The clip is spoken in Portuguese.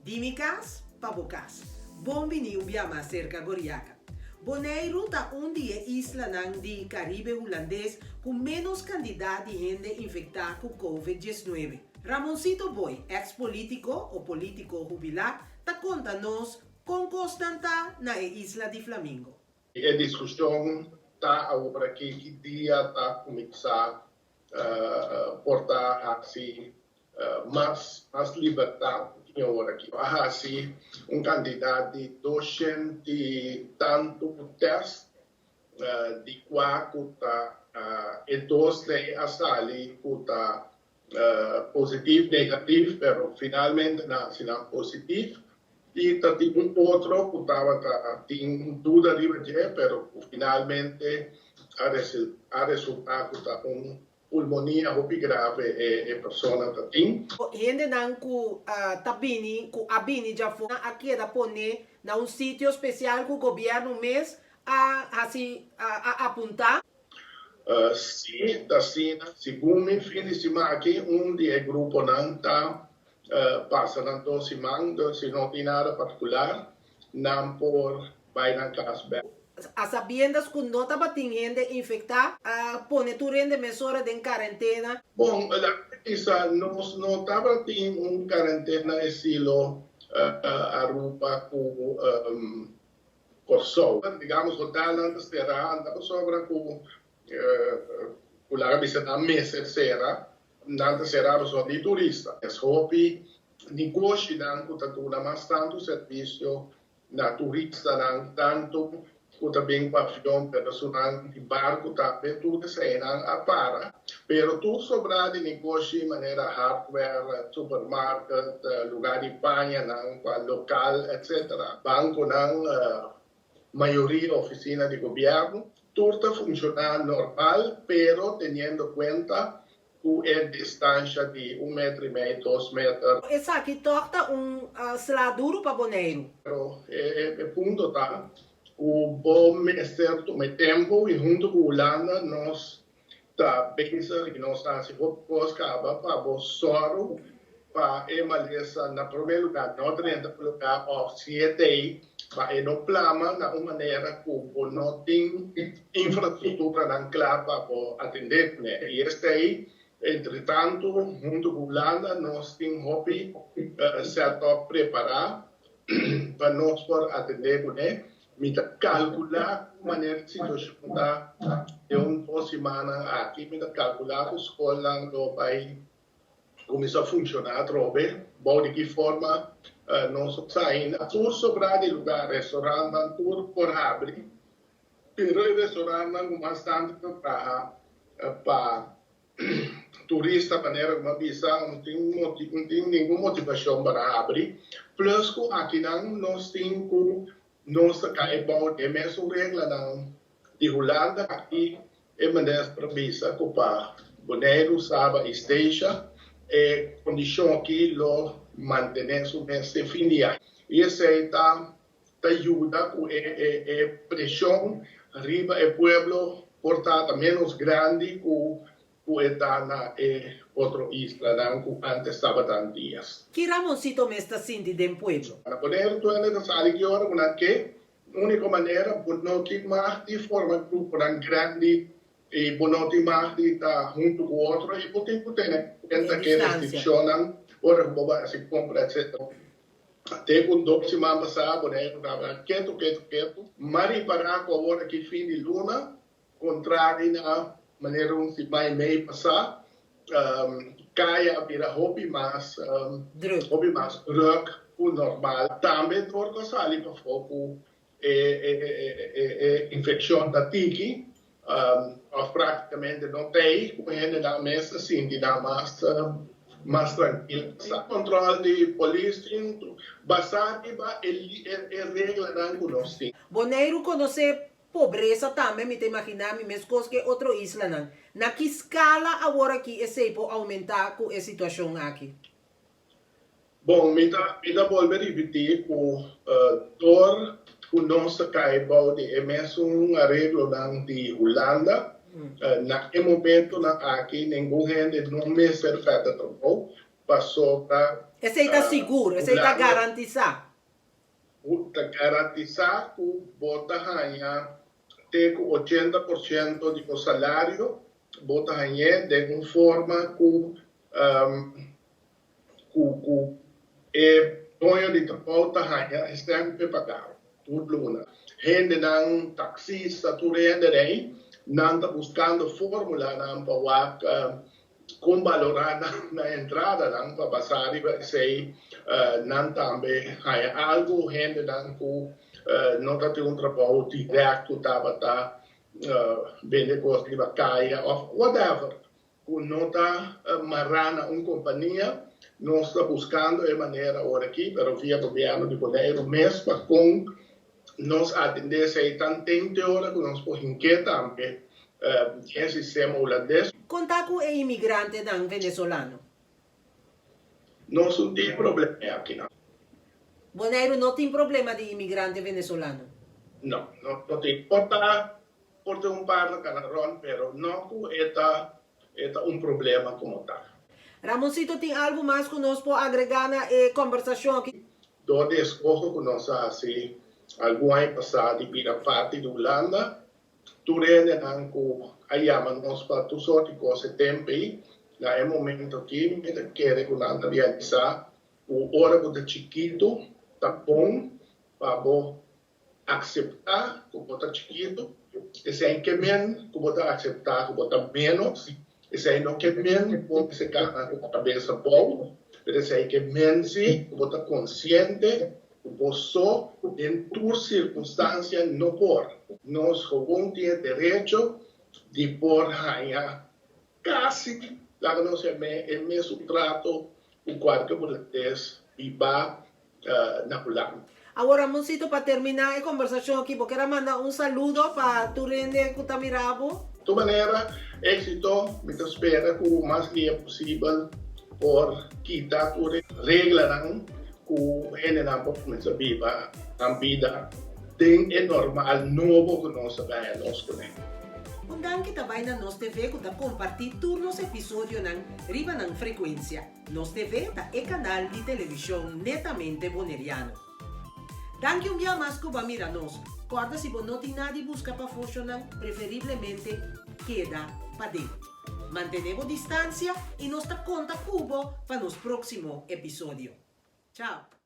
Dimikas, pabukas. Bombini ubiama cerca Goriaca. Bonaire está dia isla di Caribe holandês com menos quantidade de gente infectada com Covid-19. Ramoncito Boy, ex-político ou político jubilado, está conta-nos com constanta na isla de Flamingo. A discussão está agora que dia está começar a portar assim mais liberdade agora aqui. Há assim candidato de 200 e tanto testes de quatro e dois de asali está positivo, negativo, mas finalmente não positivo. E tem outro que estava tem dúvida de mas finalmente a resultado está pulmonia muito grave e a pessoa tem. Gente não ku tabini ku abini já foi aqui da pone na sítio especial que o governo mês a apontar. Sim, da China. Segundo fim de semana aqui dia grupo não está passando 2 semanas, se não tem nada particular, não por vai na casa. A sabiendas que não estava tendo gente infectada, pone tu rende mesura de quarentena. Bom, nós não estava tendo quarentena estilo Aruba com Kosovo. Digamos, o hotel será, não sobra com a visita meses será, não será só de turista. É hobby, negócio não que mais tanto serviço na turista não tanto que também pavilhão personal de barco também tudo isso aí não para. Pero tudo sobra de negócio de maneira hardware, supermarket, lugar de banha, não local, etc. Banco não maioria oficina de governo. Tudo está funcionando normal, pero teniendo cuenta que é distância de 1,5 metro, 2 metros. Essa aqui torta seladuro para Bonaire. Pero ponto está, o bom certo tempo e junto com a Holanda nós está pensando que nós estamos se buscando para o soro para emaleza na primeiro lugar, não tem lugar of 7 para no plano na maneira como não tem infraestrutura não clara para atender, né? E este aí, entretanto, junto com a Holanda, nós temos hobby certo preparar para nós por atender, né? Me calcular a maneira de situação da de 2 semanas aqui, me calcular a escola do vai começar a funcionar, trobe, bom de que forma nós saímos, tudo sobrar de lugar, restaurante, tudo por abrir, pero o restaurante não bastante para turista, maneira uma visa, não tem nenhuma motivação para abrir, plus que aqui não nós temos nós cai bom de mesmo regra não de Holanda aqui é maneira para visa que para Bonaire sabe esteja e condição aqui lo manter nesse fim de ano. E isso está ajuda com a pressão arriba o pueblo portada menos grande que está na outra isla que antes estava tantos dias. Que Ramoncito me está sentindo dentro do pueblo? Para poder tu ainda sabe que hora uma que única maneira não que mais de forma grupo grande e não tem mais de estar junto com o outro e porque tem que restricionam ora boba se compra etc. Até com 2 semanas passado, né, estava quieto, mari para agora que fim de luna, contrário na maneira se vai meio passar, caia vira hobby mais druk, o normal. Também torna sali para foco infecção da tiki, praticamente não tem, com ele na mesa assim, de dar mais tranquilo. O controle de polícia, bastante é regra não conosco. Bonaire conhece pobreza também, me imaginar, me mesmo que outra isla não. Na que escala agora que esse pode aumentar com a situação aqui? Bom, me volver a repetir que dor que nós caímos é mesmo um arreglo de Holanda. Naquele momento aqui, nenhum gente não me serve tanto passou para Esse está seguro, esse está garantizado. Está garantizado que bota ganha ter 80% do salário, bota ganha de uma forma que dono de trabalho ganha sempre pagar. Tudo luna. Gente não taxista, tudo gente aí, não está buscando fórmula não para com valorar na entrada não para passar e sei não também há algo gente não que não está tendo um trabalho direto tá vender coisas de caia ou whatever que não está marrando uma companhia não está buscando de maneira agora aqui pero via governo de Bonaire mesmo com nos atender se tanto tempo hora que nós por inquieta também o sistema holandês. Conta com o imigrante não venezuelano? Não tem problema aqui, não. Bonaire não tem problema de imigrante venezuelano? Não tem. Pode um par de canarão, mas não é um problema como tal. Ramoncito, tem algo mais que nós podemos agregar na conversação aqui? Todo escojo que nós assim, algum ano passado, vira parte da Holanda, tu rende não que aí nós para tu sorte com esse tempo aí, é momento aqui, me quer que Holanda realizar o hora que está chiquito, tá bom, para aceitar que está chiquito, e se é que menos, que está aceitar que está menos, e se é não que menos, pode se ganhar com a cabeça boa, mas se é que menos, que está consciente, que só em tua circunstância não pode. Nós vamos ter direito de por ganhar quase, lá que nós é o mesmo trato, o quadro holandês e vai na Holanda. Agora, Ramoncito, para terminar a conversação aqui, vou querer mandar um saludo para tu rende que está mirando. De maneira, éxito, me espera que o mais que é possível por quitar tudo regra não que ele não pode começar a viver a vida é normal, novo que nós ganhamos com ele. Undang kita vai na Nos TV que está compartilhando todos os episódios na riba na frequência. Nos TV é canal de televisão netamente boneriano. Danke um dia mais que vai mirar nos. Corda se você não tem nada de busca para funcionar, preferivelmente queda para dentro. Mantenemos distância e nos conta cubo para nos próximo episódio. Tchau!